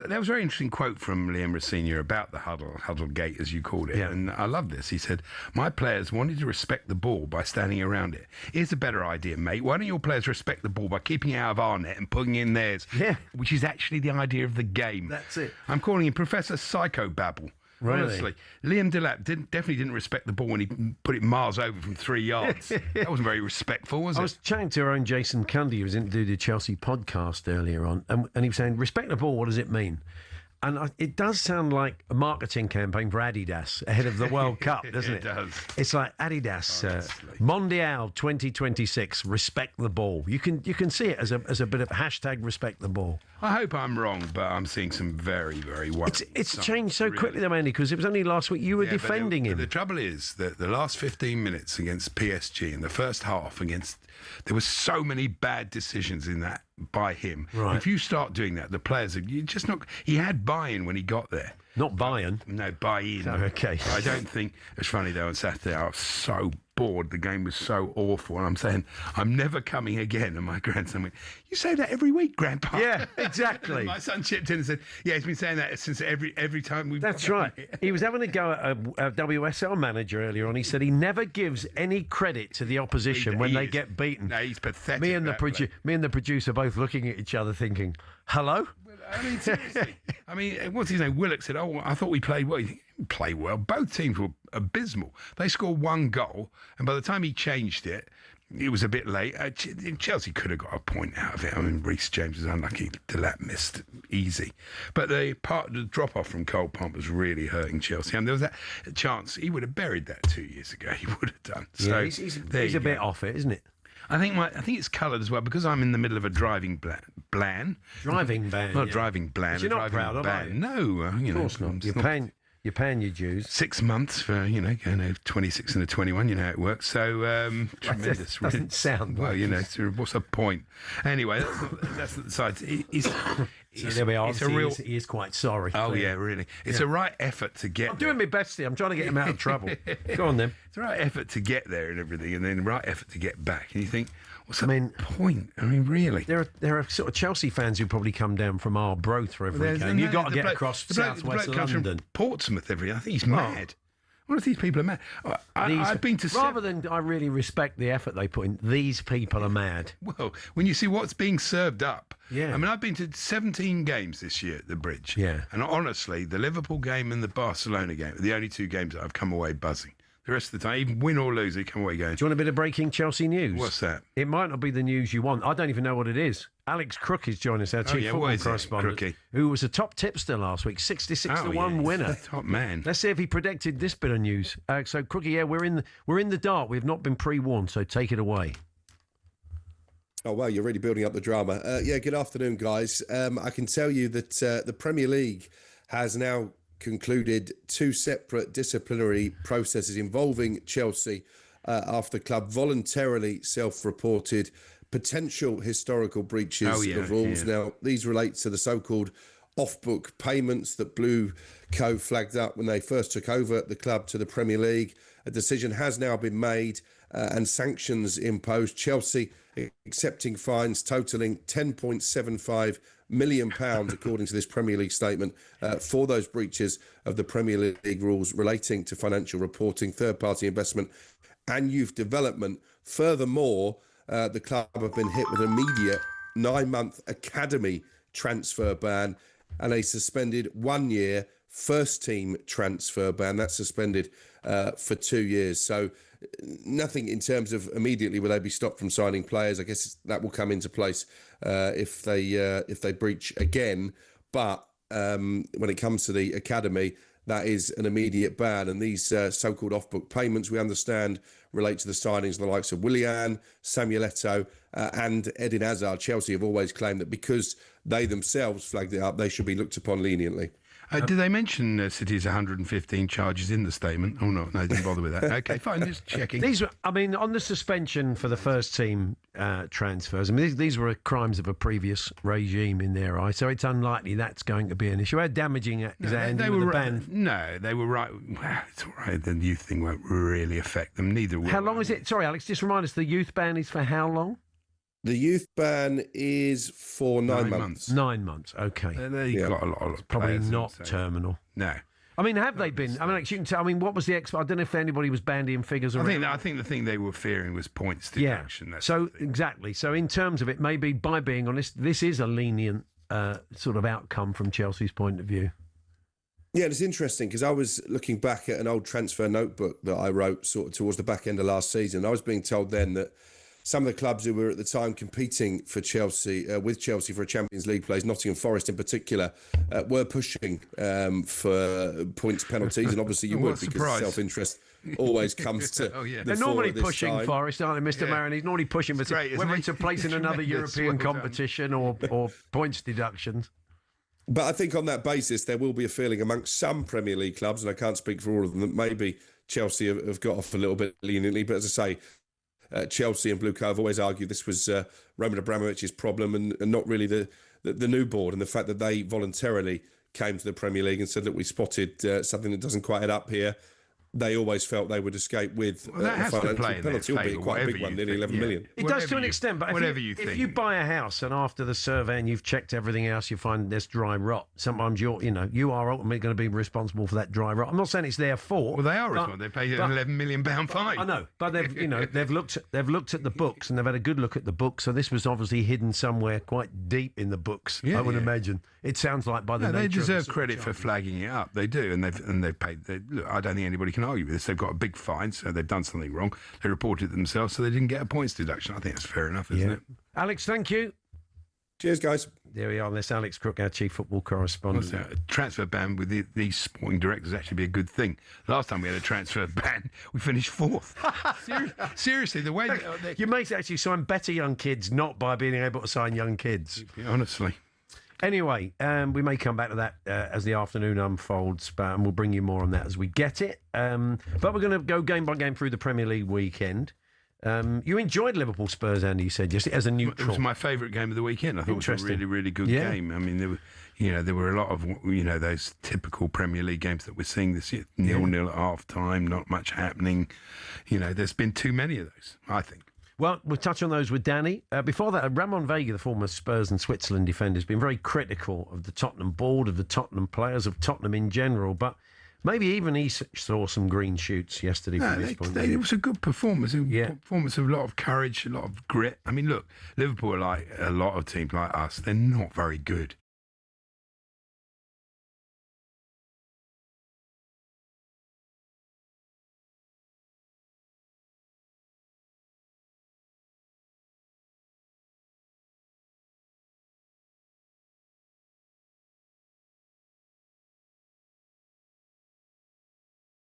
There was a very interesting quote from Liam Senior about the huddle gate, as you called it. Yeah. And I love this. He said, my players wanted to respect the ball by standing around it. Here's a better idea, mate. Why don't your players respect the ball by keeping it out of our net and putting in theirs? Yeah. Which is actually the idea of the game. That's it. I'm calling him Professor Psychobabble. Really? Honestly, Liam Delap definitely didn't respect the ball when he put it miles over from 3 yards. That wasn't very respectful, was it? I was chatting to our own Jason Cundy, who was interviewed the Chelsea podcast earlier on, and he was saying, respect the ball, what does it mean? And it does sound like a marketing campaign for Adidas ahead of the World Cup, doesn't it? It does. It's like Adidas, Mondial 2026, respect the ball. You can see it as a bit of hashtag respect the ball. I hope I'm wrong, but I'm seeing some very, very worrying It's signs, changed so really. quickly, though, Andy, because it was only last week you were defending him. The trouble is that the last 15 minutes against PSG in the first half there were so many bad decisions in that by him. Right. If you start doing that, the players he had buy-in when he got there. Not buy-in. No, buy-in. Oh, okay. I don't think it's funny though. On Saturday, I was so bored. The game was so awful, and I'm saying I'm never coming again. And my grandson went, "You say that every week, Grandpa?" Yeah, exactly. And my son chipped in and said, "Yeah, he's been saying that since every time we've." That's right. He was having a go at a WSL manager earlier on. He said he never gives any credit to the opposition when they get beaten. No, he's pathetic. Me and the producer both looking at each other, thinking, "Hello." I mean, seriously. I mean, what's his name? Willock said, "Oh, I thought we played well." You play well. Both teams were abysmal. They scored one goal, and by the time he changed it, it was a bit late. Chelsea could have got a point out of it. I mean, Reece James was unlucky. Delap missed easy. But the drop-off from Cole Pomp was really hurting Chelsea. And there was that chance. He would have buried that 2 years ago. He would have done. So yeah, he's a bit off it, isn't it? I think it's coloured as well because I'm in the middle of a driving ban. Driving ban. Not driving ban. But you're not proud of it. No, Of course not. You're paying your dues. 6 months for, going to 26 and a 21, you know how it works. So, tremendous. Doesn't sound well, right. what's the point? Anyway, that's the side. There we are. He is quite sorry. Oh, yeah, really. It's a right effort to get I'm doing my best here. I'm trying to get him out of trouble. Go on, then. It's a right effort to get there and everything, and then the right effort to get back. And you think, what's the point? I mean, really? There are sort of Chelsea fans who probably come down from Arbroath for every game. You've got to get across southwest London. Portsmouth every day. I think he's mad. What if these people are mad? I've been to... Rather than I really respect the effort they put in, these people are mad. Well, when you see what's being served up... Yeah. I mean, I've been to 17 games this year at the Bridge. Yeah. And honestly, the Liverpool game and the Barcelona game are the only two games that I've come away buzzing. The rest of the time, even win or lose, they come away going... Do you want a bit of breaking Chelsea news? What's that? It might not be the news you want. I don't even know what it is. Alex Crook is joining us, our chief football correspondent, who was a top tipster last week, 66-1 winner. Top man. Let's see if he predicted this bit of news. So, Crookie, we're in the dark. We've not been pre-warned, so take it away. Oh, wow, you're really building up the drama. Good afternoon, guys. I can tell you that the Premier League has now concluded two separate disciplinary processes involving Chelsea after the club voluntarily self-reported potential historical breaches of rules. Yeah. Now, these relate to the so-called off-book payments that Blue Co flagged up when they first took over the club to the Premier League. A decision has now been made and sanctions imposed. Chelsea accepting fines totalling £10.75 million, according to this Premier League statement, for those breaches of the Premier League rules relating to financial reporting, third-party investment and youth development. Furthermore, the club have been hit with an immediate 9-month academy transfer ban and a suspended 1-year first-team transfer ban. That's suspended for 2 years. So nothing in terms of immediately will they be stopped from signing players. I guess that will come into place if they breach again. But when it comes to the academy, that is an immediate ban. And these so-called off-book payments, we understand, relate to the signings of the likes of Willian, Samuel Eto'o and Eden Hazard. Chelsea have always claimed that because they themselves flagged it up, they should be looked upon leniently. Did they mention City's 115 charges in the statement? Oh, no, they didn't bother with that. Okay, fine, just checking. These were, on the suspension for the first team transfers, these were crimes of a previous regime in their eyes, so it's unlikely that's going to be an issue. How damaging is that ending with the ban? No, they were right. Well, it's all right. The youth thing won't really affect them. Neither will. How long is it? Sorry, Alex, just remind us, the youth ban is for how long? The youth ban is for 9 months. 9 months, okay. They've got a lot of Probably players, not so- terminal. No. I mean, have they been? I mean, like, you can tell. I mean, what was the I don't know if anybody was bandying figures around. I think the thing they were fearing was points deduction. That's So the thing. exactly. So in terms of it, maybe by being honest, this is a lenient sort of outcome from Chelsea's point of view. Yeah, it's interesting because I was looking back at an old transfer notebook that I wrote sort of towards the back end of last season. I was being told then that some of the clubs who were at the time competing for Chelsea, with Chelsea for a Champions League place, Nottingham Forest in particular, were pushing for points penalties. And obviously you What a would, because surprise. self-interest always comes to Oh, yeah. the They're fore normally at this pushing time. Forest, aren't they, Mr. Yeah. Maron? He's normally pushing for great, isn't whether he? it's a place in another Tremendous. European Well done. competition or points deductions. But I think on that basis, there will be a feeling amongst some Premier League clubs, and I can't speak for all of them, that maybe Chelsea have got off a little bit leniently. But as I say, Chelsea and Blue Co have always argued this was Roman Abramovich's problem and not really the new board, and the fact that they voluntarily came to the Premier League and said that we spotted something that doesn't quite add up here. They always felt they would escape with That has a to financial play in their penalty, albeit favour, quite a whatever big one, you nearly think. 11 million. It does to an you- extent, but whatever if you buy a house and after the survey and you've checked everything else, you find there's dry rot. Sometimes you are ultimately going to be responsible for that dry rot. I'm not saying it's their fault. Well, they are but- responsible. They paid but- an £11 million fine. I know, but they've looked at the books and they've had a good look at the books. So this was obviously hidden somewhere quite deep in the books. Yeah, I would yeah. image. It sounds like by the No, they nature of deserve the credit for flagging it up. They do, and they've paid. Look, I don't think anybody can argue with this. They've got a big fine, so they've done something wrong. They reported it themselves, so they didn't get a points deduction. I think that's fair enough, isn't it? Alex, thank you. Cheers, guys. There we are. That's Alex Crook, our chief football What's correspondent. that? A transfer ban with these sporting directors actually be a good thing. Last time we had a transfer ban, we finished fourth. Seriously, the way You may actually sign better young kids not by being able to sign young kids. honestly. Anyway, we may come back to that as the afternoon unfolds, and we'll bring you more on that as we get it. But we're going to go game by game through the Premier League weekend. You enjoyed Liverpool Spurs, Andy, you said, just as a It neutral. was my favourite game of the weekend. I thought it was a Interesting. really, really good Yeah. game. I mean, there were a lot of those typical Premier League games that we're seeing this year. 0-0 at half time, not much happening. There's been too many of those, I think. Well, we'll touch on those with Danny. Before that, Ramon Vega, the former Spurs and Switzerland defender, has been very critical of the Tottenham board, of the Tottenham players, of Tottenham in general. But maybe even he saw some green shoots yesterday from this point. It was a good performance. A Yeah. performance of a lot of courage, a lot of grit. I mean, look, Liverpool are like a lot of teams like us. They're not very good.